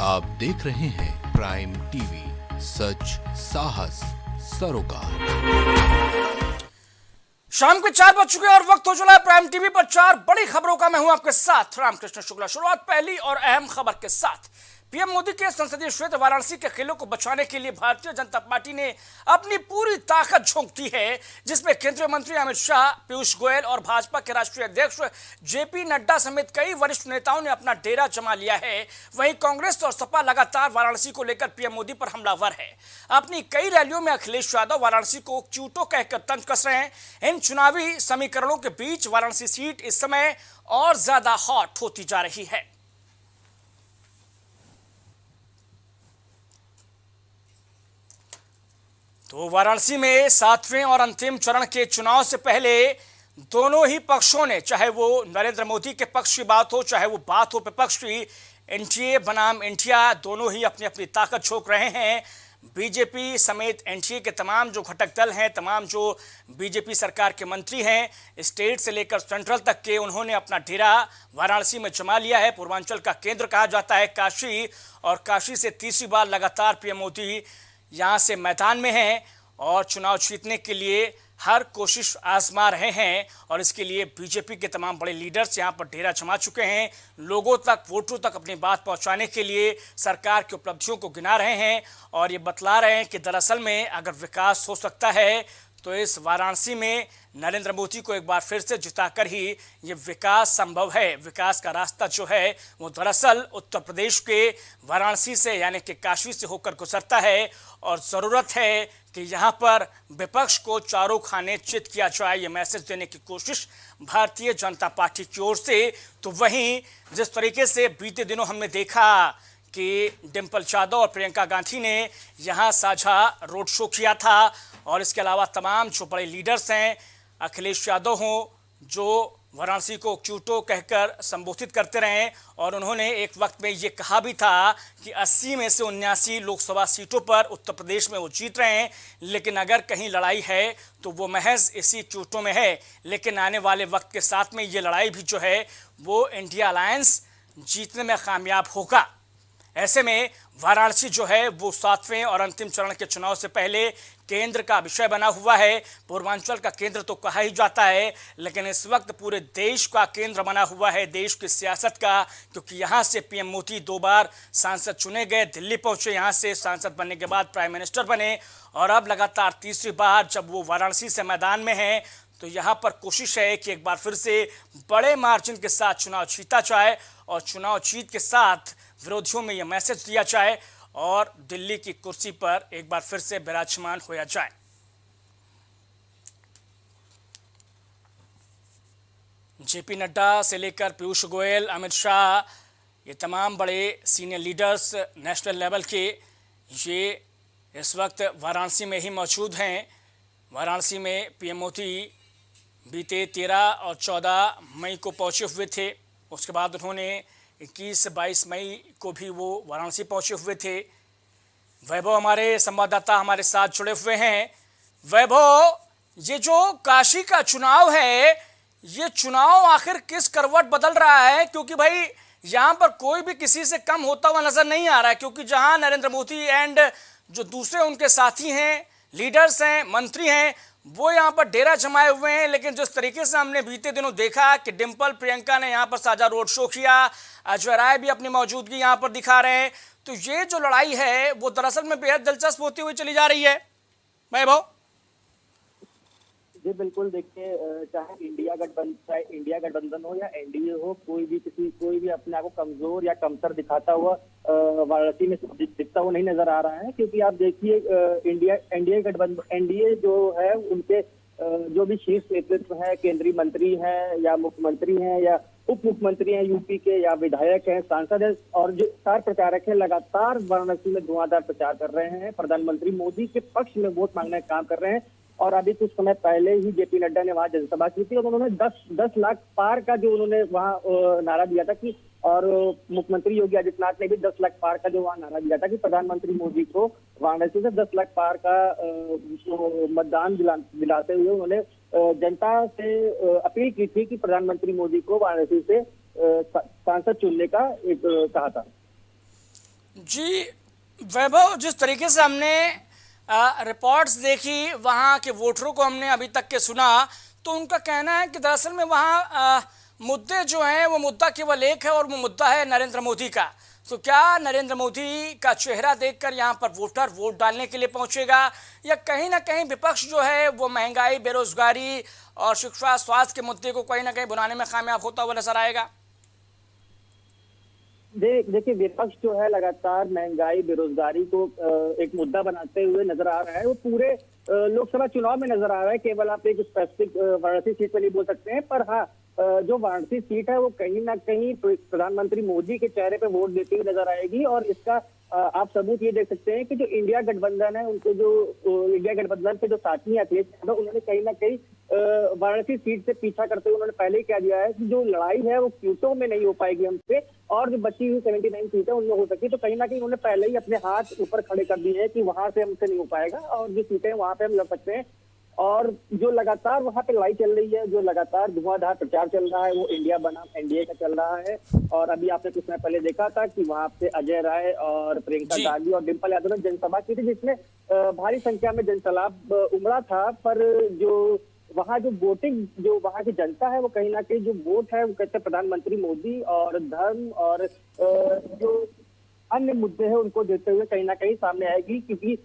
आप देख रहे हैं प्राइम टीवी, सच साहस सरोकार। शाम के 4 बज चुके और वक्त हो चला है प्राइम टीवी पर 4 बड़ी खबरों का। मैं हूं आपके साथ रामकृष्ण शुक्ला। शुरुआत पहली और अहम खबर के साथ। पीएम मोदी के संसदीय क्षेत्र वाराणसी के किले को बचाने के लिए भारतीय जनता पार्टी ने अपनी पूरी ताकत झोंक दी है, जिसमें केंद्रीय मंत्री अमित शाह, पीयूष गोयल और भाजपा के राष्ट्रीय अध्यक्ष जेपी नड्डा समेत कई वरिष्ठ नेताओं ने अपना डेरा जमा लिया है। वहीं कांग्रेस और सपा लगातार वाराणसी को लेकर पीएम मोदी पर हमलावर है। अपनी कई रैलियों में अखिलेश यादव वाराणसी को चूटो कहकर तंज कस रहे हैं। इन चुनावी समीकरणों के बीच वाराणसी सीट इस समय और ज्यादा हॉट होती जा रही है। तो वाराणसी में 7वें और अंतिम चरण के चुनाव से पहले दोनों ही पक्षों ने, चाहे वो नरेंद्र मोदी के पक्ष की बात हो, चाहे वो बात हो विपक्ष की, एनडीए बनाम इंडिया, दोनों ही अपनी अपनी ताकत झोंक रहे हैं। बीजेपी समेत एनडीए के तमाम जो घटक दल हैं, तमाम जो बीजेपी सरकार के मंत्री हैं, स्टेट से लेकर सेंट्रल तक के, उन्होंने अपना डेरा वाराणसी में जमा लिया है। पूर्वांचल का केंद्र कहा जाता है काशी, और काशी से तीसरी बार लगातार पीएम मोदी यहाँ से मैदान में हैं और चुनाव जीतने के लिए हर कोशिश आजमा रहे हैं। और इसके लिए बीजेपी के तमाम बड़े लीडर्स यहाँ पर डेरा जमा चुके हैं। लोगों तक, वोटरों तक अपनी बात पहुँचाने के लिए सरकार की उपलब्धियों को गिना रहे हैं और ये बतला रहे हैं कि दरअसल में अगर विकास हो सकता है तो इस वाराणसी में नरेंद्र मोदी को एक बार फिर से जिताकर ही ये विकास संभव है। विकास का रास्ता जो है वो दरअसल उत्तर प्रदेश के वाराणसी से यानी कि काशी से होकर गुजरता है और ज़रूरत है कि यहाँ पर विपक्ष को चारों खाने चित किया जाए। ये मैसेज देने की कोशिश भारतीय जनता पार्टी की ओर से। तो वहीं जिस तरीके से बीते दिनों हमने देखा कि डिम्पल यादव और प्रियंका गांधी ने यहाँ साझा रोड शो किया था, और इसके अलावा तमाम जो बड़े लीडर्स हैं, अखिलेश यादव हों जो वाराणसी को चूटो कहकर संबोधित करते रहे, और उन्होंने एक वक्त में ये कहा भी था कि 80 में से 79 लोकसभा सीटों पर उत्तर प्रदेश में वो जीत रहे हैं, लेकिन अगर कहीं लड़ाई है तो वो महज इसी चूटों में है। लेकिन आने वाले वक्त के साथ में ये लड़ाई भी जो है वो इंडिया अलायंस जीतने में कामयाब होगा। ऐसे में वाराणसी जो है वो 7वें और अंतिम चरण के चुनाव से पहले केंद्र का विषय बना हुआ है। पूर्वांचल का केंद्र तो कहा ही जाता है, लेकिन इस वक्त पूरे देश का केंद्र बना हुआ है, देश की सियासत का, क्योंकि यहाँ से पीएम मोदी 2 बार सांसद चुने गए, दिल्ली पहुँचे, यहाँ से सांसद बनने के बाद प्राइम मिनिस्टर बने, और अब लगातार तीसरी बार जब वो वाराणसी से मैदान में हैं तो यहाँ पर कोशिश है कि एक बार फिर से बड़े मार्जिन के साथ चुनाव जीता जाए और चुनाव जीत के साथ विरोधियों में यह मैसेज दिया जाए और दिल्ली की कुर्सी पर एक बार फिर से विराजमान होया जाए। जेपी नड्डा से लेकर पीयूष गोयल, अमित शाह, ये तमाम बड़े सीनियर लीडर्स नेशनल लेवल के ये इस वक्त वाराणसी में ही मौजूद हैं। वाराणसी में पीएम मोदी बीते 13 और 14 मई को पहुंचे हुए थे। उसके बाद उन्होंने 21-22 मई को भी वो वाराणसी पहुंचे हुए थे। वैभव हमारे संवाददाता हमारे साथ जुड़े हुए हैं। वैभव, ये जो काशी का चुनाव है, ये चुनाव आखिर किस करवट बदल रहा है? क्योंकि भाई यहाँ पर कोई भी किसी से कम होता हुआ नजर नहीं आ रहा है, क्योंकि जहाँ नरेंद्र मोदी एंड जो दूसरे उनके साथी हैं, लीडर्स हैं, मंत्री हैं, वो यहाँ पर डेरा जमाए हुए हैं। लेकिन जिस तरीके से हमने बीते दिनों देखा कि डिम्पल, प्रियंका ने यहाँ पर साझा रोड शो किया, अजय राय भी अपनी मौजूदगी यहाँ पर दिखा रहे हैं, तो ये जो लड़ाई है वो दरअसल में बेहद दिलचस्प होती हुई चली जा रही है। वैभव जी बिल्कुल, देखिए, चाहे इंडिया गठबंधन हो या एनडीए हो, कोई भी अपने आप को कमजोर या कमतर दिखाता हुआ वाराणसी में दिखता हुआ नहीं नजर आ रहा है। क्योंकि आप देखिए, एनडीए जो है उनके जो भी शीर्ष नेतृत्व है, केंद्रीय मंत्री हैं या मुख्यमंत्री हैं या उप मुख्यमंत्री हैं यूपी के, या विधायक हैं, सांसद हैं, और जो स्टार प्रचारक हैं, लगातार वाराणसी में धुआंधार प्रचार कर रहे हैं, प्रधानमंत्री मोदी के पक्ष में वोट मांगने का काम कर रहे हैं। और अभी कुछ समय पहले ही जेपी नड्डा ने वहां जनसभा की थी और उन्होंने 10 लाख पार का जो उन्होंने वहां नारा दिया था कि, और मुख्यमंत्री योगी आदित्यनाथ ने भी 10 लाख पार का जो वहां नारा दिया था कि प्रधानमंत्री मोदी को वाराणसी से 10 लाख पार का मतदान दिलाते हुए उन्होंने जनता से अपील की थी कि प्रधानमंत्री मोदी को वाराणसी से सांसद चुनने का एक कहा था। जी वैभव, जिस तरीके से हमने रिपोर्ट्स देखी, वहाँ के वोटरों को हमने अभी तक के सुना, तो उनका कहना है कि दरअसल में वहाँ मुद्दे जो हैं वो मुद्दा केवल एक है और वो मुद्दा है नरेंद्र मोदी का। तो क्या नरेंद्र मोदी का चेहरा देखकर यहाँ पर वोटर वोट डालने के लिए पहुंचेगा, या कहीं ना कहीं विपक्ष जो है वो महंगाई, बेरोजगारी और शिक्षा, स्वास्थ्य के मुद्दे को कहीं ना कहीं भुनाने में कामयाब होता हुआ नजर आएगा? देखिए, विपक्ष जो है लगातार महंगाई, बेरोजगारी को एक मुद्दा बनाते हुए नजर आ रहा है। वो पूरे लोकसभा चुनाव में नजर आ रहा है। केवल आप एक स्पेसिफिक वाराणसी सीट पर नहीं बोल सकते हैं, पर हाँ, जो वाराणसी सीट है वो कहीं ना कहीं प्रधानमंत्री मोदी के चेहरे पे वोट देती हुई नजर आएगी। और इसका आप सबूत ये देख सकते हैं कि जो इंडिया गठबंधन है, उनके जो इंडिया गठबंधन के जो साथी हैं अखिलेश यादव, उन्होंने कहीं ना कहीं वाराणसी सीट से पीछा करते हुए उन्होंने पहले ही कह दिया है कि जो लड़ाई है वो सीटों में नहीं हो पाएगी हमसे, और जो बची हुई 79 सीटें उनमें हो सकती है। तो कहीं ना कहीं उन्होंने पहले ही अपने हाथ ऊपर खड़े कर दिए हैं कि वहां से हमसे नहीं हो पाएगा, और जो सीटें वहां पे हम लड़ सकते हैं। और जो लगातार वहां पे लड़ाई चल रही है, जो लगातार धुआंधार प्रचार चल रहा है, वो इंडिया बनाम एनडीए का चल रहा है। और अभी आपने कुछ समय पहले देखा था कि वहां पे अजय राय और प्रियंका जी। गांधी और डिम्पल यादव ने जनसभा की थी, जिसमें भारी संख्या में जनसैलाब उमड़ा था। पर जो वहाँ जो वोटिंग, जो वहाँ की जनता है, वो कहीं ना कहीं जो वोट है वो कहते हैं प्रधानमंत्री मोदी और धर्म और जो अन्य मुद्दे हैं उनको देते हुए कहीं ना कहीं सामने आएगी। क्योंकि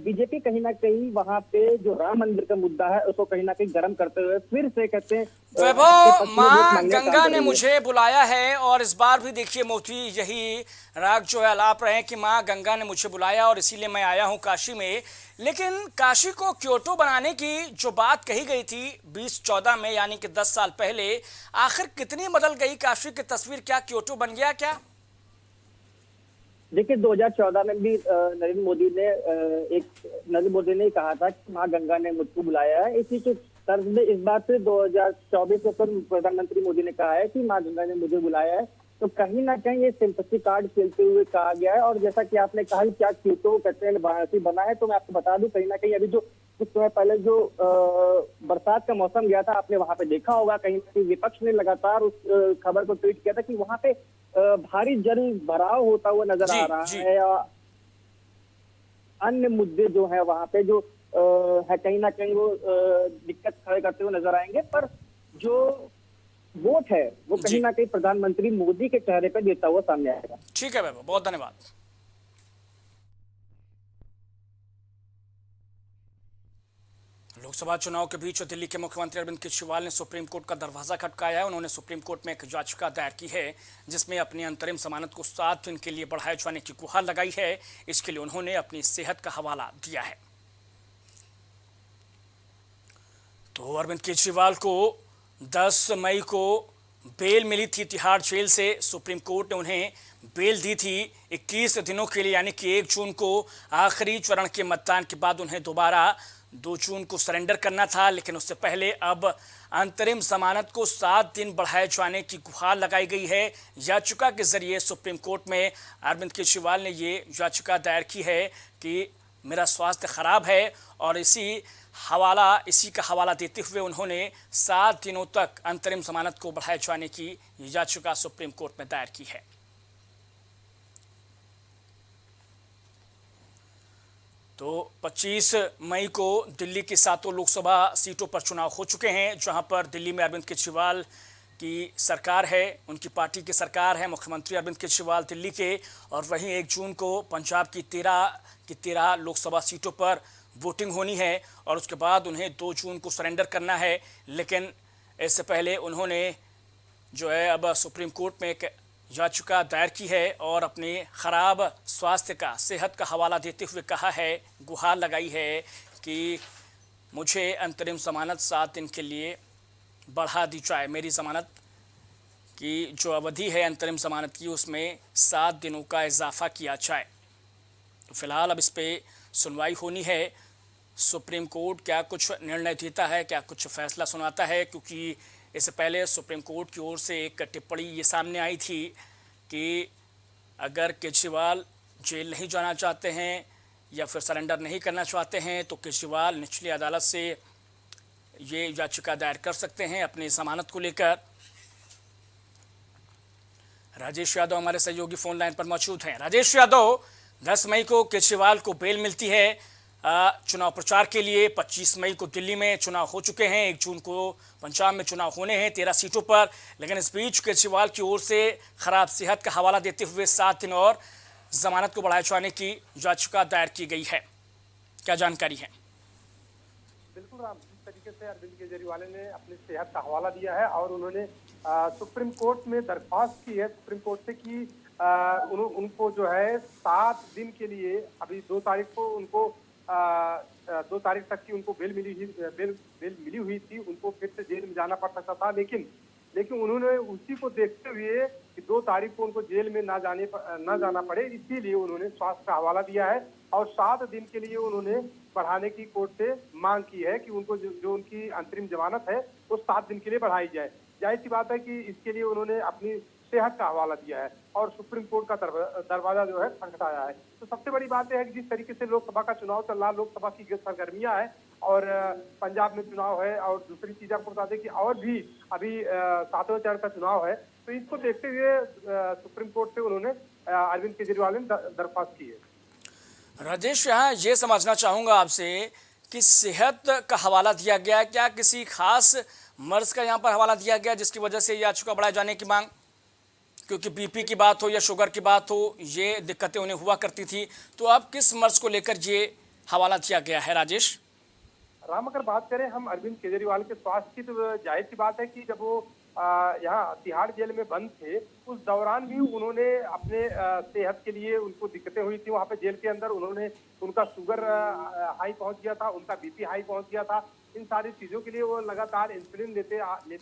बीजेपी कहीं ना कहीं वहां पे जो राम मंदिर का मुद्दा है उसको कहीं ना कहीं गर्म करते हुए फिर से कहते हैं वैभव, वोट माँ मांगने का काम गंगा कर ने रही है। मुझे बुलाया है, और इस बार भी देखिए मोदी यही राग जो है अलाप रहे हैं कि माँ गंगा ने मुझे बुलाया और इसीलिए मैं आया हूँ काशी में। लेकिन काशी को क्योटो बनाने की जो बात कही गई थी 2014 में, यानी कि 10 साल पहले, आखिर कितनी बदल गई काशी की तस्वीर? क्या क्योटो बन गया क्या? देखिए, 2014 में भी नरेंद्र मोदी ने कहा था कि माँ गंगा ने मुझको बुलाया है। इसी के तर्ज में इस बार से 2024 में फिर प्रधानमंत्री मोदी ने कहा है कि माँ गंगा ने मुझे बुलाया है। तो कहीं ना कहीं ये सिंपैथी कार्ड खेलते हुए कहा गया है। और जैसा कि आपने कहा कि क्या क्योटो कहते हैं वाराणसी बना है, तो मैं आपको बता दूं, कहीं ना कहीं अभी जो कुछ समय पहले जो बरसात का मौसम गया था, आपने वहां पे देखा होगा, कहीं ना कहीं विपक्ष ने लगातार उस खबर को ट्वीट किया था कि वहां पे भारी जल भराव होता हुआ नजर आ रहा जी। है। और अन्य मुद्दे जो है वहां पे जो है कहीं ना कहीं वो दिक्कत खड़े करते हुए नजर आएंगे। पर जो वोट है वो जी। कहीं ना कहीं प्रधानमंत्री मोदी के चेहरे पर देता हुआ सामने आएगा। ठीक है वैभव, बहुत धन्यवाद। लोकसभा चुनाव के बीच दिल्ली के मुख्यमंत्री अरविंद केजरीवाल ने सुप्रीम कोर्ट का दरवाजा खटकाया है। उन्होंने सुप्रीम कोर्ट में एक याचिका दायर की है जिसमें अपनी अंतरिम जमानत को 7 दिन के लिए बढ़ाए जाने की गुहार लगाई है। इसके लिए उन्होंने अपनी सेहत का हवाला दिया है। तो अरविंद केजरीवाल को 10 मई को बेल मिली थी तिहाड़ जेल से। सुप्रीम कोर्ट ने उन्हें बेल दी थी 21 दिनों के लिए, यानी कि 1 जून को आखिरी चरण के मतदान के बाद उन्हें दोबारा 2 जून को सरेंडर करना था। लेकिन उससे पहले अब अंतरिम जमानत को 7 दिन बढ़ाए जाने की गुहार लगाई गई है। याचिका के जरिए सुप्रीम कोर्ट में अरविंद केजरीवाल ने ये याचिका दायर की है कि मेरा स्वास्थ्य खराब है, और इसी का हवाला देते हुए उन्होंने 7 दिनों तक अंतरिम जमानत को बढ़ाए जाने की याचिका सुप्रीम कोर्ट में दायर की है। तो 25 मई को दिल्ली की 7 लोकसभा सीटों पर चुनाव हो चुके हैं, जहां पर दिल्ली में अरविंद केजरीवाल की सरकार है, उनकी पार्टी की सरकार है, मुख्यमंत्री अरविंद केजरीवाल दिल्ली के। और वहीं 1 जून को पंजाब की 13 लोकसभा सीटों पर वोटिंग होनी है, और उसके बाद उन्हें 2 जून को सरेंडर करना है। लेकिन इससे पहले उन्होंने जो है अब सुप्रीम कोर्ट में एक याचिका दायर की है और अपने खराब स्वास्थ्य का, सेहत का हवाला देते हुए कहा है, गुहार लगाई है कि मुझे अंतरिम जमानत 7 दिन के लिए बढ़ा दी जाए। मेरी जमानत की जो अवधि है अंतरिम जमानत की, उसमें 7 दिनों का इजाफा किया जाए। तो फिलहाल अब इस पर सुनवाई होनी है। सुप्रीम कोर्ट क्या कुछ निर्णय देता है, क्या कुछ फैसला सुनाता है, क्योंकि इससे पहले सुप्रीम कोर्ट की ओर से एक टिप्पणी ये सामने आई थी कि अगर केजरीवाल जेल नहीं जाना चाहते हैं या फिर सरेंडर नहीं करना चाहते हैं तो केजरीवाल निचली अदालत से ये याचिका दायर कर सकते हैं अपनी जमानत को लेकर। राजेश यादव हमारे सहयोगी फोन लाइन पर मौजूद हैं। राजेश यादव, 10 मई को केजरीवाल को बेल मिलती है चुनाव प्रचार के लिए। 25 मई को दिल्ली में चुनाव हो चुके हैं, 1 जून को पंजाब में चुनाव होने हैं 13 सीटों पर। लेकिन इस बीच केजरीवाल की ओर से खराब सेहत का हवाला देते हुए 7 दिन और जमानत को बढ़ाए जाने की याचिका दायर की गई है। क्या जानकारी है? बिल्कुल राम, जिस तरीके से अरविंद केजरीवाल ने अपनी सेहत का हवाला दिया है और उन्होंने सुप्रीम कोर्ट में दरख्वास्त की है सुप्रीम कोर्ट से कि उनको जो है 7 दिन के लिए, अभी 2 तारीख को उनको 2 तारीख तक की उनको बेल मिली हुई थी, उनको फिर से जेल में जाना पड़ सकता था। लेकिन उन्होंने उसी को देखते हुए कि 2 तारीख को उनको जेल में ना जाना पड़े, इसीलिए उन्होंने स्वास्थ्य का हवाला दिया है और 7 दिन के लिए उन्होंने बढ़ाने की कोर्ट से मांग की है कि उनको जो उनकी अंतरिम जमानत है वो 7 दिन के लिए बढ़ाई जाए। जाहिर सी बात है कि इसके लिए उन्होंने अपनी सेहत का हवाला दिया है और सुप्रीम कोर्ट का दरवाजा जो है खटखटाया है। तो सबसे बड़ी बात यह है कि जिस तरीके से लोकसभा का चुनाव चल रहा, लोकसभा की सरगर्मियां हैं और पंजाब में चुनाव है और दूसरी चीज आपको बता दें कि और भी अभी 7वें चरण का चुनाव है। तो इसको देखते हुए सुप्रीम कोर्ट से उन्होंने अरविंद केजरीवाल ने दरख्वास्त की है। राजेश, यहाँ ये समझना चाहूंगा आपसे कि सेहत का हवाला दिया गया, क्या किसी खास मर्ज का यहाँ पर हवाला दिया गया जिसकी वजह से याचिका बढ़ाए जाने की मांग? क्योंकि बीपी की बात हो या शुगर की बात हो, ये दिक्कतें उन्हें हुआ करती थी। तो अब किस मर्ज को लेकर ये हवाला दिया गया है राजेश? राम, अगर बात करें हम अरविंद केजरीवाल के स्वास्थ्य की, तो जाहिर सी बात है कि जब वो यहाँ तिहाड़ जेल में बंद थे उस दौरान भी उन्होंने अपने सेहत के लिए उनको दिक्कतें हुई थी। वहाँ पे जेल के अंदर उनका शुगर हाई पहुंच गया था, उनका बीपी हाई पहुंच गया था। इन सारी चीजों के लिए वो लगातार इंसुलिन लेते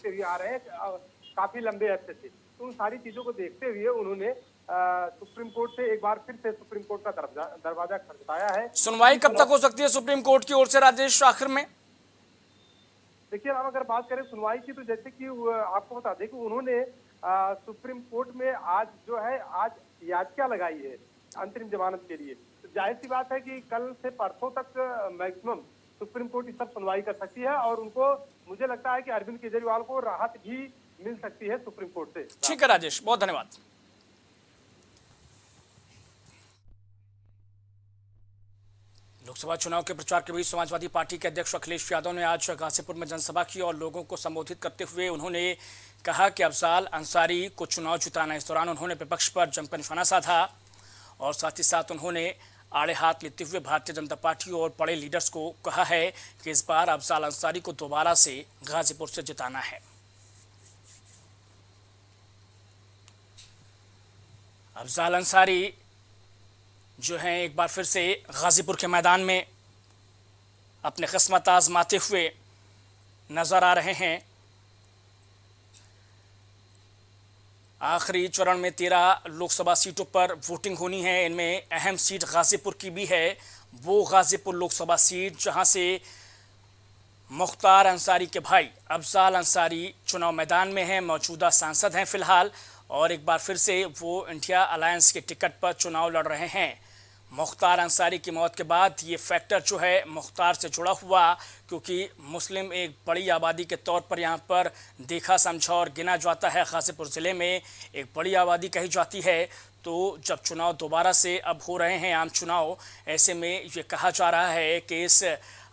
हुए आ रहे हैं काफी लंबे अरसे से। तो उन सारी चीजों को देखते हुए उन्होंने सुप्रीम कोर्ट से एक बार फिर से सुप्रीम कोर्ट का दरवाजा खटखटाया है। सुनवाई कब तक हो सकती है सुप्रीम कोर्ट की ओर से राजेश आखिर में? देखिए राम, अगर बात करें सुनवाई की, तो जैसे कि आपको बता दें कि उन्होंने सुप्रीम कोर्ट में आज याचिका लगाई है अंतरिम जमानत के लिए। तो जाहिर सी बात है कि कल से परसों तक मैक्सिमम सुप्रीम कोर्ट इस पर सुनवाई कर सकती है और उनको, मुझे लगता है कि अरविंद केजरीवाल को राहत भी मिल सकती है सुप्रीम कोर्ट से। ठीक है राजेश, बहुत धन्यवाद। लोकसभा चुनाव के प्रचार के बीच समाजवादी पार्टी के अध्यक्ष अखिलेश यादव ने आज गाजीपुर में जनसभा की और लोगों को संबोधित करते हुए उन्होंने कहा कि अफजाल अंसारी को चुनाव जिताना। इस दौरान उन्होंने विपक्ष पर जमकर निशाना साधा और साथ ही साथ उन्होंने आड़े हाथ लेते हुए भारतीय जनता पार्टी और बड़े लीडर्स को कहा है कि इस बार अफजाल अंसारी को दोबारा से गाजीपुर से जिताना है। अफजाल अंसारी जो हैं एक बार फिर से गाजीपुर के मैदान में अपने किस्मत आजमाते हुए नजर आ रहे हैं। आखिरी चरण में 13 लोकसभा सीटों पर वोटिंग होनी है। इनमें अहम सीट गाजीपुर की भी है, वो गाजीपुर लोकसभा सीट जहां से मुख्तार अंसारी के भाई अफजाल अंसारी चुनाव मैदान में हैं, मौजूदा सांसद हैं फिलहाल, और एक बार फिर से वो इंडिया अलायंस के टिकट पर चुनाव लड़ रहे हैं। मुख्तार अंसारी की मौत के बाद ये फैक्टर जो है मुख्तार से जुड़ा हुआ, क्योंकि मुस्लिम एक बड़ी आबादी के तौर पर यहाँ पर देखा समझा और गिना जाता है। गाजीपुर ज़िले में एक बड़ी आबादी कही जाती है। तो जब चुनाव दोबारा से अब हो रहे हैं आम चुनाव, ऐसे में ये कहा जा रहा है कि इस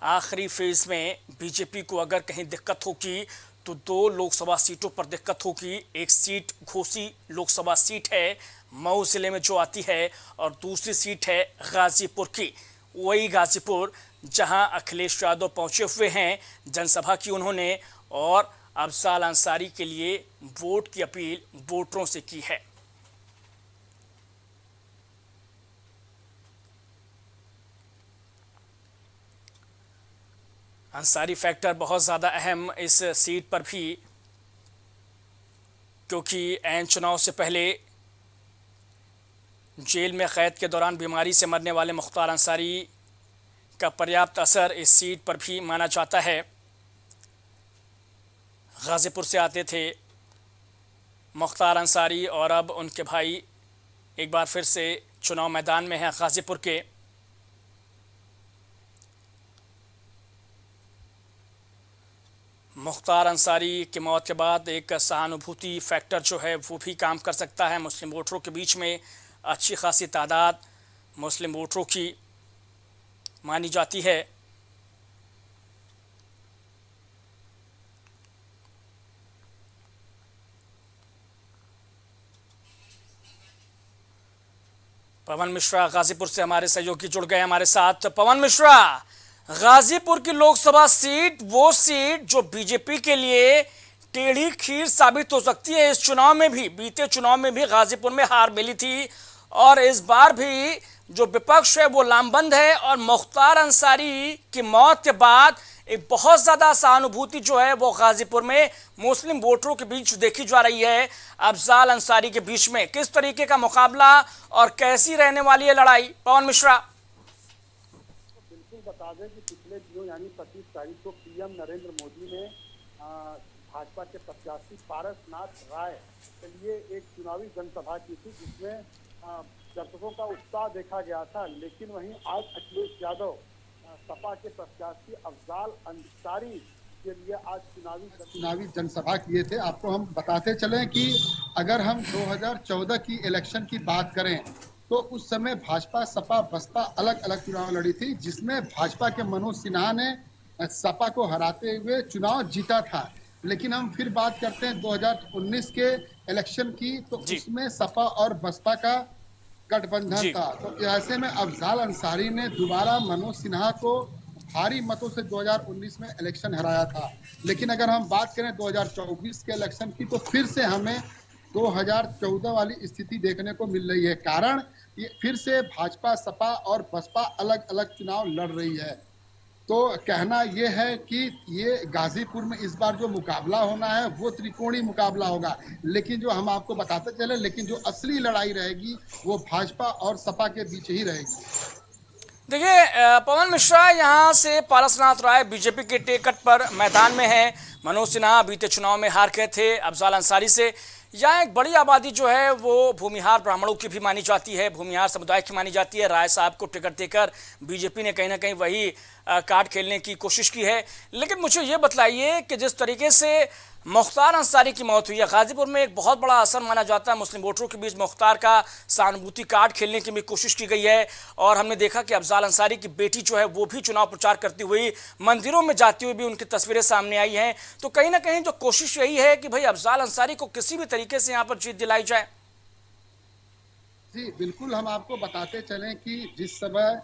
आखिरी फेज़ में बीजेपी को अगर कहीं दिक्कत होगी तो 2 लोकसभा सीटों पर दिक्कत होगी। एक सीट घोसी लोकसभा सीट है मऊ ज़िले में जो आती है, और दूसरी सीट है गाजीपुर की, वही गाजीपुर जहां अखिलेश यादव पहुंचे हुए हैं। जनसभा की उन्होंने और अफजाल अंसारी के लिए वोट की अपील वोटरों से की है। अंसारी फैक्टर बहुत ज़्यादा अहम इस सीट पर भी, क्योंकि ऐन चुनाव से पहले जेल में कैद के दौरान बीमारी से मरने वाले मुख्तार अंसारी का पर्याप्त असर इस सीट पर भी माना जाता है। गाजीपुर से आते थे मुख्तार अंसारी और अब उनके भाई एक बार फिर से चुनाव मैदान में हैं गाजीपुर के। मुख्तार अंसारी की मौत के बाद एक सहानुभूति फैक्टर जो है वो भी काम कर सकता है। मुस्लिम वोटरों के बीच में अच्छी खासी तादाद मुस्लिम वोटरों की मानी जाती है। पवन मिश्रा गाजीपुर से हमारे सहयोगी जुड़ गए हमारे साथ। पवन मिश्रा, गाजीपुर की लोकसभा सीट वो सीट जो बीजेपी के लिए टेढ़ी खीर साबित हो सकती है। इस चुनाव में भी, बीते चुनाव में भी गाजीपुर में हार मिली थी और इस बार भी जो विपक्ष है वो लामबंद है और मुख्तार अंसारी की मौत के बाद एक बहुत ज्यादा सहानुभूति जो है वो गाजीपुर में मुस्लिम वोटरों के बीच देखी जा रही है। अफजाल अंसारी के बीच में किस तरीके का मुकाबला और कैसी रहने वाली है लड़ाई? पवन मिश्रा, बिल्कुल बता दें कि पिछले दिनों यानी 25 तारीख को पीएम नरेंद्र मोदी ने भाजपा के प्रत्याशी पारसनाथ राय के लिए एक चुनावी जनसभा की थी, जिसमें दर्शकों का उत्साह देखा गया था। लेकिन वहीं आज अखिलेश यादव सपा के प्रत्याशी अफजाल अंसारी के लिए आज चुनावी जनसभा किए थे। आपको हम बताते चलें कि अगर हम 2014 की इलेक्शन की बात करें तो उस समय भाजपा सपा बसपा अलग अलग चुनाव लड़ी थी, जिसमें भाजपा के मनोज सिन्हा ने सपा को हराते हुए चुनाव जीता था। लेकिन हम फिर बात करते हैं 2019 के इलेक्शन की, तो उसमें सपा और बसपा का गठबंधन था। तो ऐसे में अफजाल अंसारी ने दोबारा मनोज सिन्हा को भारी मतों से 2019 में इलेक्शन हराया था। लेकिन अगर हम बात करें 2024 के इलेक्शन की, तो फिर से हमें 2014 वाली स्थिति देखने को मिल रही है। कारण ये फिर से भाजपा सपा और बसपा अलग अलग चुनाव लड़ रही है। तो कहना यह है कि ये गाजीपुर में इस बार जो मुकाबला होना है वो त्रिकोणीय मुकाबला होगा। लेकिन जो हम आपको बताते चले, लेकिन जो असली लड़ाई रहेगी वो भाजपा और सपा के बीच ही रहेगी। देखिए पवन मिश्रा, यहाँ से पारसनाथ राय बीजेपी के टिकट पर मैदान में है। मनोज सिन्हा बीते चुनाव में हार गए थे अफजाल अंसारी से। यहाँ एक बड़ी आबादी जो है वो भूमिहार ब्राह्मणों की भी मानी जाती है, भूमिहार समुदाय की मानी जाती है। राय साहब को टिकट देकर बीजेपी ने कहीं ना कहीं वही कार्ड खेलने की कोशिश की है। लेकिन मुझे ये बतलाइए कि जिस तरीके से मुख्तार अंसारी की मौत हुई है, गाजीपुर में एक बहुत बड़ा असर माना जाता है मुस्लिम वोटरों के बीच। मुख्तार का सहानुभूति कार्ड खेलने की भी कोशिश की गई है और हमने देखा कि अफजाल अंसारी की बेटी जो है वो भी चुनाव प्रचार करती हुई, मंदिरों में जाती हुई भी उनकी तस्वीरें सामने आई हैं। तो कहीं ना कहीं जो कोशिश यही है कि भाई अफजाल अंसारी को किसी भी तरीके से यहाँ पर जीत दिलाई जाए। जी बिल्कुल, हम आपको बताते चलें कि जिस समय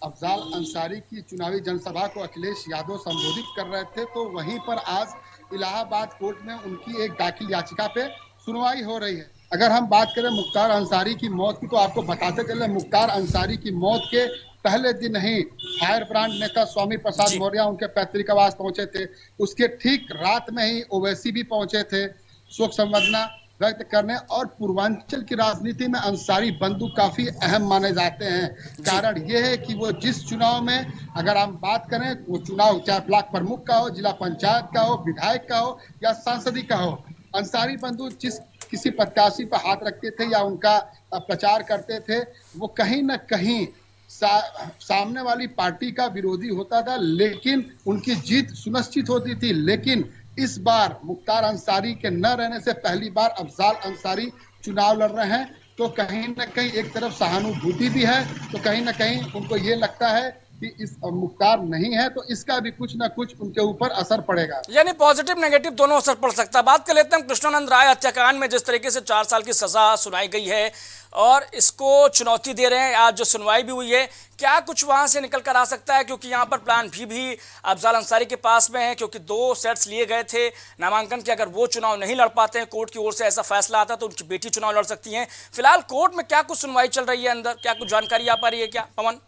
अफजाल अंसारी की चुनावी जनसभा को अखिलेश यादव संबोधित कर रहे थे, तो वहीं पर आज इलाहाबाद कोर्ट में उनकी एक दाखिल याचिका पे सुनवाई हो रही है। अगर हम बात करें मुख्तार अंसारी की मौत की, तो आपको बताते चले मुख्तार अंसारी की मौत के पहले दिन ही फायर ब्रांड नेता स्वामी प्रसाद मौर्य उनके पैतृक आवास पहुंचे थे। उसके ठीक रात में ही ओवैसी भी पहुंचे थे शोक संवेदना व्यक्त करने। और पूर्वांचल की राजनीति में अंसारी बंधु काफी अहम माने जाते हैं। कारण यह है कि वो जिस चुनाव में अगर हम बात करें, वो चुनाव चाहे ब्लॉक प्रमुख का हो, जिला पंचायत का हो, विधायक का हो या सांसदी का हो, अंसारी बंधु जिस किसी प्रत्याशी पर हाथ रखते थे या उनका प्रचार करते थे, वो कहीं न कहीं सामने वाली पार्टी का विरोधी होता था, लेकिन उनकी जीत सुनिश्चित होती थी। लेकिन इस बार मुख्तार अंसारी के न रहने से पहली बार अफजाल अंसारी चुनाव लड़ रहे हैं। तो कहीं न कहीं एक तरफ सहानुभूति भी है, तो कहीं न कहीं उनको ये लगता है कि इस मुख्तार नहीं है तो इसका भी कुछ ना कुछ उनके ऊपर असर पड़ेगा, यानी पॉजिटिव नेगेटिव दोनों असर पड़ सकता है। बात कर लेते हैं कृष्णानंद राय हत्याकांड में जिस तरीके से 4 साल की सजा सुनाई गई है और इसको चुनौती दे रहे हैं, आज जो सुनवाई भी हुई है, क्या कुछ वहां से निकल कर आ सकता है? क्योंकि यहाँ पर प्लान भी अफजाल अंसारी के पास में है, क्योंकि 2 सेट्स लिए गए थे नामांकन के। अगर वो चुनाव नहीं लड़ पाते हैं, कोर्ट की ओर से ऐसा फैसला आता तो उनकी बेटी चुनाव लड़ सकती हैं। फिलहाल कोर्ट में क्या कुछ सुनवाई चल रही है अंदर, क्या कुछ जानकारी आ पा रही है क्या पवन?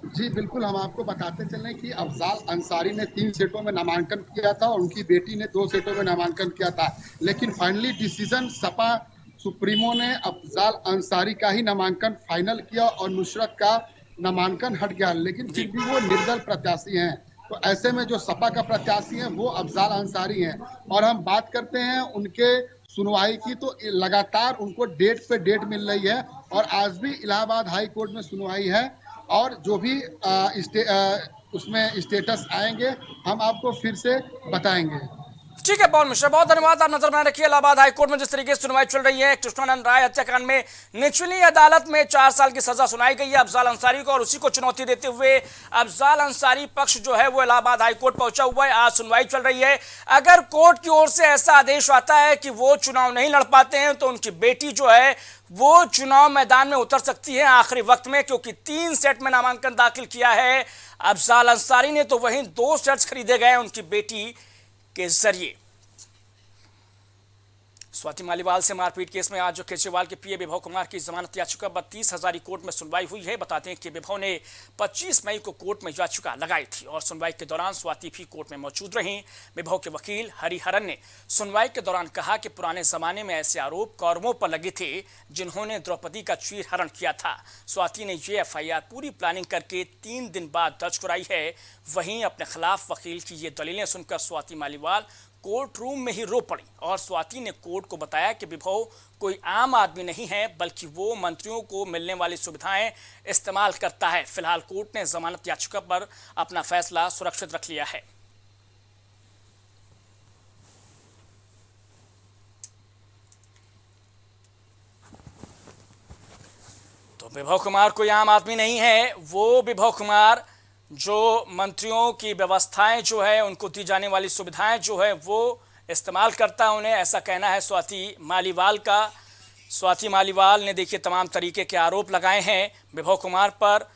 जी बिल्कुल, हम आपको बताते चलें कि अफजाल अंसारी ने 3 सीटों में नामांकन किया था और उनकी बेटी ने 2 सीटों में नामांकन किया था। लेकिन फाइनली डिसीजन सपा सुप्रीमो ने अफजाल अंसारी का ही नामांकन फाइनल किया और नुसरत का नामांकन हट गया। लेकिन फिर भी वो निर्दल प्रत्याशी हैं, तो ऐसे में जो सपा का प्रत्याशी है वो अफजाल अंसारी हैं। और हम बात करते हैं उनके सुनवाई की, तो लगातार उनको डेट पे डेट मिल रही है और आज भी इलाहाबाद हाई कोर्ट में सुनवाई है। और जो भी उसमें स्टेटस आएंगे, हम आपको फिर से बताएंगे। ठीक है पवन मिश्रा, बहुत धन्यवाद। आप नजर बनाए रखिए इलाहाबाद हाईकोर्ट में जिस तरीके से सुनवाई चल रही है कृष्णानंद राय हत्याकांड में निचली अदालत में 4 साल की सजा सुनाई गई है अफजाल अंसारी को, और उसी को चुनौती देते हुए अफजाल अंसारी पक्ष जो है वो इलाहाबाद हाईकोर्ट पहुंचा हुआ है। आज सुनवाई चल रही है। अगर कोर्ट की ओर से ऐसा आदेश आता है कि वो चुनाव नहीं लड़ पाते हैं तो उनकी बेटी जो है वो चुनाव मैदान में उतर सकती है आखिरी वक्त में, क्योंकि 3 सेट में नामांकन दाखिल किया है अफजाल अंसारी ने, तो वहीं 2 सेट्स खरीदे गए उनकी बेटी के जरिए। स्वाति मालीवाल से मारपीट केस में आज जो केजरीवाल के पीए विभव कुमार की जमानत याचिका 32 हजारी कोर्ट में सुनवाई हुई है। बताते हैं कि विभव ने 25 मई को कोर्ट में याचिका लगाई थी और सुनवाई के दौरान स्वाति भी कोर्ट में मौजूद रहीं। विभव के वकील हरिहरन ने सुनवाई के दौरान कहा कि पुराने जमाने में ऐसे आरोप कौरवों पर लगे थे जिन्होंने द्रौपदी का चीरहरण किया था। स्वाति ने ये एफआईआर पूरी प्लानिंग करके 3 दिन बाद दर्ज कराई है। वहीं अपने खिलाफ वकील की ये दलीलें सुनकर स्वाति मालीवाल कोर्ट रूम में ही रो पड़ी और स्वाति ने कोर्ट को बताया कि विभव कोई आम आदमी नहीं है बल्कि वो मंत्रियों को मिलने वाली सुविधाएं इस्तेमाल करता है। फिलहाल कोर्ट ने जमानत याचिका पर अपना फैसला सुरक्षित रख लिया है। तो विभव कुमार कोई आम आदमी नहीं है, वो विभव कुमार जो मंत्रियों की व्यवस्थाएं जो है उनको दी जाने वाली सुविधाएं जो है वो इस्तेमाल करता है उन्हें, ऐसा कहना है स्वाति मालीवाल का। स्वाति मालीवाल ने देखिए तमाम तरीके के आरोप लगाए हैं विभव कुमार पर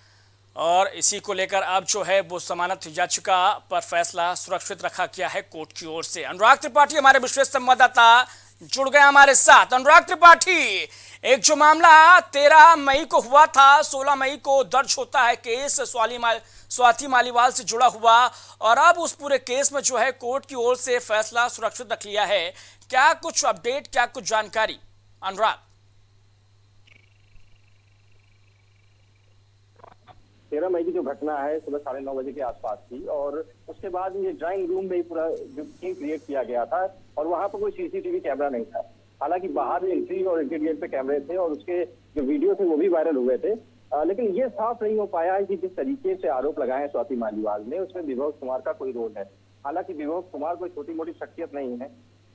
और इसी को लेकर अब जो है वो जमानत याचिका पर फैसला सुरक्षित रखा गया है कोर्ट की ओर से। अनुराग त्रिपाठी हमारे विशेष संवाददाता जुड़ गए हमारे साथ। अनुराग त्रिपाठी, एक जो मामला 13 मई को हुआ था, 16 मई को दर्ज होता है केस स्वाति मालीवाल से जुड़ा हुआ, और अब उस पूरे केस में जो है कोर्ट की ओर से फैसला सुरक्षित रख लिया है। क्या कुछ अपडेट, क्या कुछ जानकारी अनुराग? 13 मई की जो घटना है सुबह 9:30 बजे के आसपास थी और उसके बाद ये ड्राइंग रूम में ही पूरा जो सीन क्रिएट किया गया था और वहां पर कोई सीसीटीवी कैमरा नहीं था। हालांकि बाहर एंट्री और एग्जिट गेट पे कैमरे थे और उसके जो वीडियो थे वो भी वायरल हुए थे, लेकिन ये साफ नहीं हो पाया है कि जिस तरीके से आरोप लगाए हैं स्वाति मालीवाल ने उसमें विभव कुमार का कोई रोल है। हालांकि विभव कुमार कोई छोटी मोटी शख्सियत नहीं है,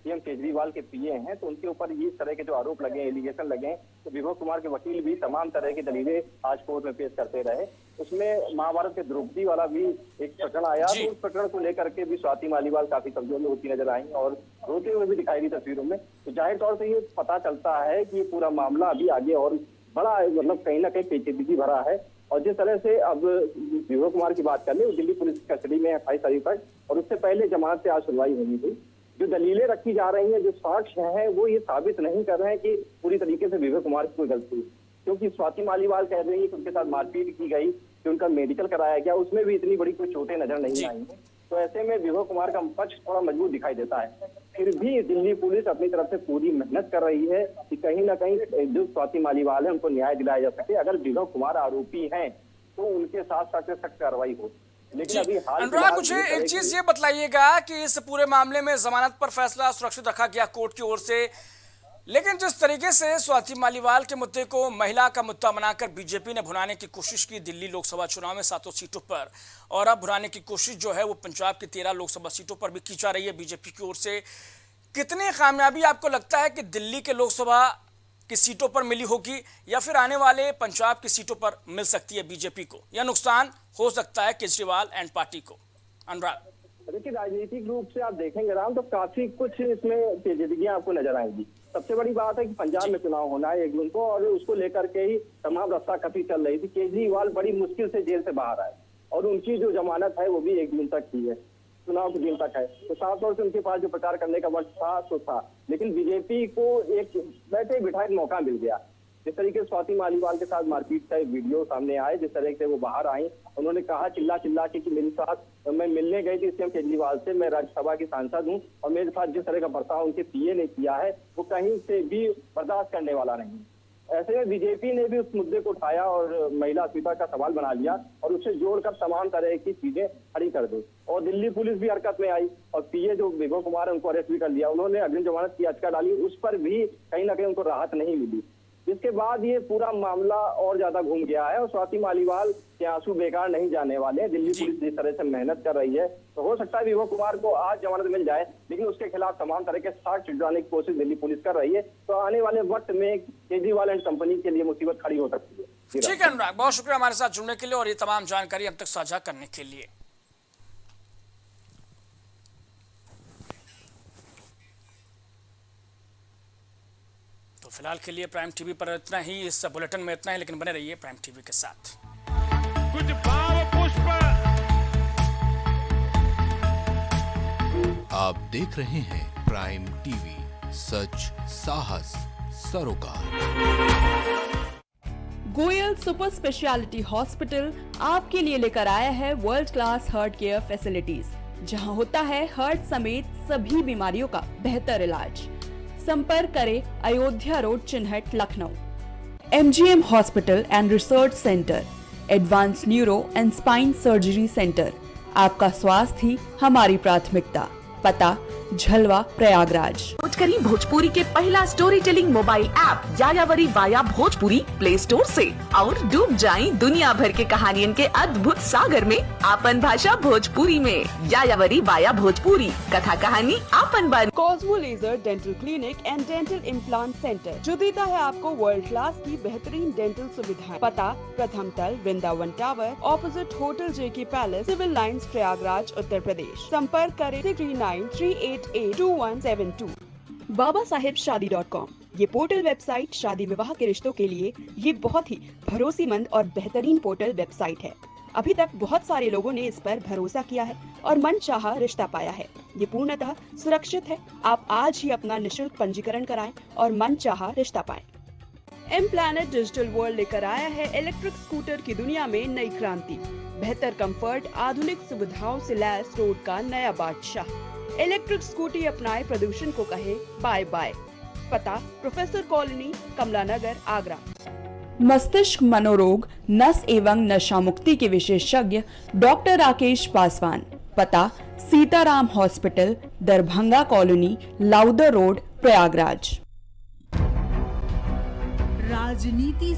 सीएम केजरीवाल के पीए हैं, तो उनके ऊपर इस तरह के जो आरोप लगे, एलिगेशन लगे, तो विभव कुमार के वकील भी तमाम तरह की दलीलें आज कोर्ट में पेश करते रहे। उसमें महाभारत के द्रौपदी वाला भी एक प्रकरण आया, तो उस प्रकरण को लेकर के भी स्वाति मालीवाल काफी कमजोर होती नजर आई और रोते हुए भी दिखाई दी तस्वीरों में। तो जाहिर तौर से ये पता चलता है कि ये पूरा मामला अभी आगे और बड़ा मतलब कहीं ना कहीं पेचीदगी भरा है। और जिस तरह से अब विभव कुमार की बात कर ले, दिल्ली पुलिस की कस्टडी में है 28 तारीख तक और उससे पहले जमानत से आज सुनवाई होनी थी। जो दलीलें रखी जा रही हैं, जो साक्ष्य हैं, वो ये साबित नहीं कर रहे हैं कि पूरी तरीके से विभव कुमार की कोई गलती, क्योंकि स्वाति मालीवाल कह रही है कि उनके साथ मारपीट की गई, कि उनका मेडिकल कराया गया, उसमें भी इतनी बड़ी कोई चोटें नजर नहीं आई हैं। तो ऐसे में विभव कुमार का पक्ष थोड़ा मजबूत दिखाई देता है। फिर भी दिल्ली पुलिस अपनी तरफ से पूरी मेहनत कर रही है कि कहीं ना कहीं जो स्वाति मालीवाल है उनको न्याय दिलाया जा सके। अगर विभव कुमार आरोपी हैं तो उनके साथ सख्त कार्रवाई हो। लेकिन अभी अनुराग, मुझे एक चीज ये बताइएगा कि इस पूरे मामले में जमानत पर फैसला सुरक्षित रखा गया कोर्ट की ओर से, लेकिन जिस तरीके से स्वाति मालीवाल के मुद्दे को महिला का मुद्दा बनाकर बीजेपी ने भुनाने की कोशिश की दिल्ली लोकसभा चुनाव में 7 सीटों पर, और अब भुनाने की कोशिश जो है वो पंजाब की 13 लोकसभा सीटों पर भी की जा रही है बीजेपी की ओर से, कितनी कामयाबी आपको लगता है कि दिल्ली के लोकसभा की सीटों पर मिली होगी या फिर आने वाले पंजाब की सीटों पर मिल सकती है बीजेपी को, या नुकसान हो सकता है केजरीवाल एंड पार्टी को? अनुराग, देखिए राजनीतिक रूप से आप देखेंगे राम, तो काफी कुछ इसमें पेचीदगियां आपको नजर आएंगी। सबसे बड़ी बात है कि पंजाब में चुनाव होना है 1 जून को और उसको लेकर के ही तमाम रस्साकसी चल रही थी। केजरीवाल बड़ी मुश्किल से जेल से बाहर आए और उनकी जो जमानत है वो भी 1 जून तक की है, चुनाव के दिन तक है। तो साफ तौर से उनके पास जो प्रचार करने का वक्त था तो था, लेकिन बीजेपी को एक बैठे बिठाए मौका मिल गया। जिस तरीके से स्वाति मालीवाल के साथ मारपीट का एक वीडियो सामने आए, जिस तरह से वो बाहर आई, उन्होंने कहा चिल्ला चिल्ला के कि मेरे साथ मैं मिलने गई थी सीएम केजरीवाल से, मैं राज्यसभा की सांसद हूं और मेरे साथ जिस तरह का बर्ताव उनके पीए ने किया है वो कहीं से भी बर्दाश्त करने वाला नहीं। ऐसे में बीजेपी ने भी उस मुद्दे को उठाया और महिला अस्मिता का सवाल बना लिया और उससे जोड़कर तमाम तरह की चीजें खड़ी कर दी और दिल्ली पुलिस भी हरकत में आई और पीए जो विभव कुमार है उनको अरेस्ट भी कर लिया। उन्होंने अग्रिम जमानत की याचिका डाली, उस पर भी कहीं ना कहीं उनको राहत नहीं मिली। जिसके बाद ये पूरा मामला और ज्यादा घूम गया है और स्वाति मालीवाल के आंसू बेकार नहीं जाने वाले। दिल्ली पुलिस जिस तरह से मेहनत कर रही है तो हो सकता है विभा कुमार को आज जमानत मिल जाए, लेकिन उसके खिलाफ तमाम तरह के साक्ष्य जुटाने की कोशिश दिल्ली पुलिस कर रही है। तो आने वाले वक्त में केजरीवाल एंड कंपनी के लिए मुसीबत खड़ी हो सकती है। ठीक है अनुराग, बहुत शुक्रिया हमारे साथ जुड़ने के लिए और ये तमाम जानकारी अब तक साझा करने के लिए। तो फिलहाल के लिए प्राइम टीवी पर इतना ही, इस बुलेटिन में इतना ही, लेकिन बने रहिए प्राइम टीवी के साथ। कुछ भाव पुष्प। आप देख रहे हैं प्राइम टीवी, सच साहस सरोकार। गोयल सुपर स्पेशलिटी हॉस्पिटल आपके लिए लेकर आया है world class heart care facilities, जहां होता है हार्ट समेत सभी बीमारियों का बेहतर इलाज। संपर्क करें Ayodhya road, Chinhat, Lucknow. MGM hospital and research centre, advance neuro and spine surgery centre. आपका स्वास्थ्य ही हमारी प्राथमिकता। पता झलवा, प्रयागराज। करी भोजपुरी के पहला story telling mobile app यायावरी via Bhojpuri play store से और डूब जाएं दुनिया भर के कहानियन के अद्भुत सागर में आपन भाषा भोजपुरी में। यायावरी वाया भोजपुरी, कथा कहानी आपन बन। Cosmo laser dental clinic and dental implant centre, जो देता है आपको वर्ल्ड क्लास की बेहतरीन डेंटल सुविधाएं। पता प्रथम तल, Vrindavan tower, opposite hotel JK palace, civil lines, Prayagraj, Uttar Pradesh. संपर्क करें 3938882172। बाबा साहेब शादी.com, ये पोर्टल वेबसाइट शादी विवाह के रिश्तों के लिए ये बहुत ही भरोसेमंद और बेहतरीन पोर्टल वेबसाइट है। अभी तक बहुत सारे लोगों ने इस पर भरोसा किया है और मनचाहा रिश्ता पाया है। ये पूर्णतः सुरक्षित है। आप आज ही अपना निशुल्क पंजीकरण कराएं और मनचाहा रिश्ता पाएं। एम प्लैनेट डिजिटल वर्ल्ड लेकर आया है इलेक्ट्रिक स्कूटर की दुनिया में नई क्रांति। बेहतर कंफर्ट, आधुनिक सुविधाओं से लैस रोड का नया बादशाह। इलेक्ट्रिक स्कूटी अपनाए, प्रदूषण को कहे बाय बाय। पता प्रोफेसर कॉलोनी, कमला नगर, आगरा। मस्तिष्क मनोरोग, नस एवं नशा मुक्ति के विशेषज्ञ डॉक्टर राकेश पासवान। पता Sitaram hospital, Darbhanga colony, Lowther road, Prayagraj. राजनीति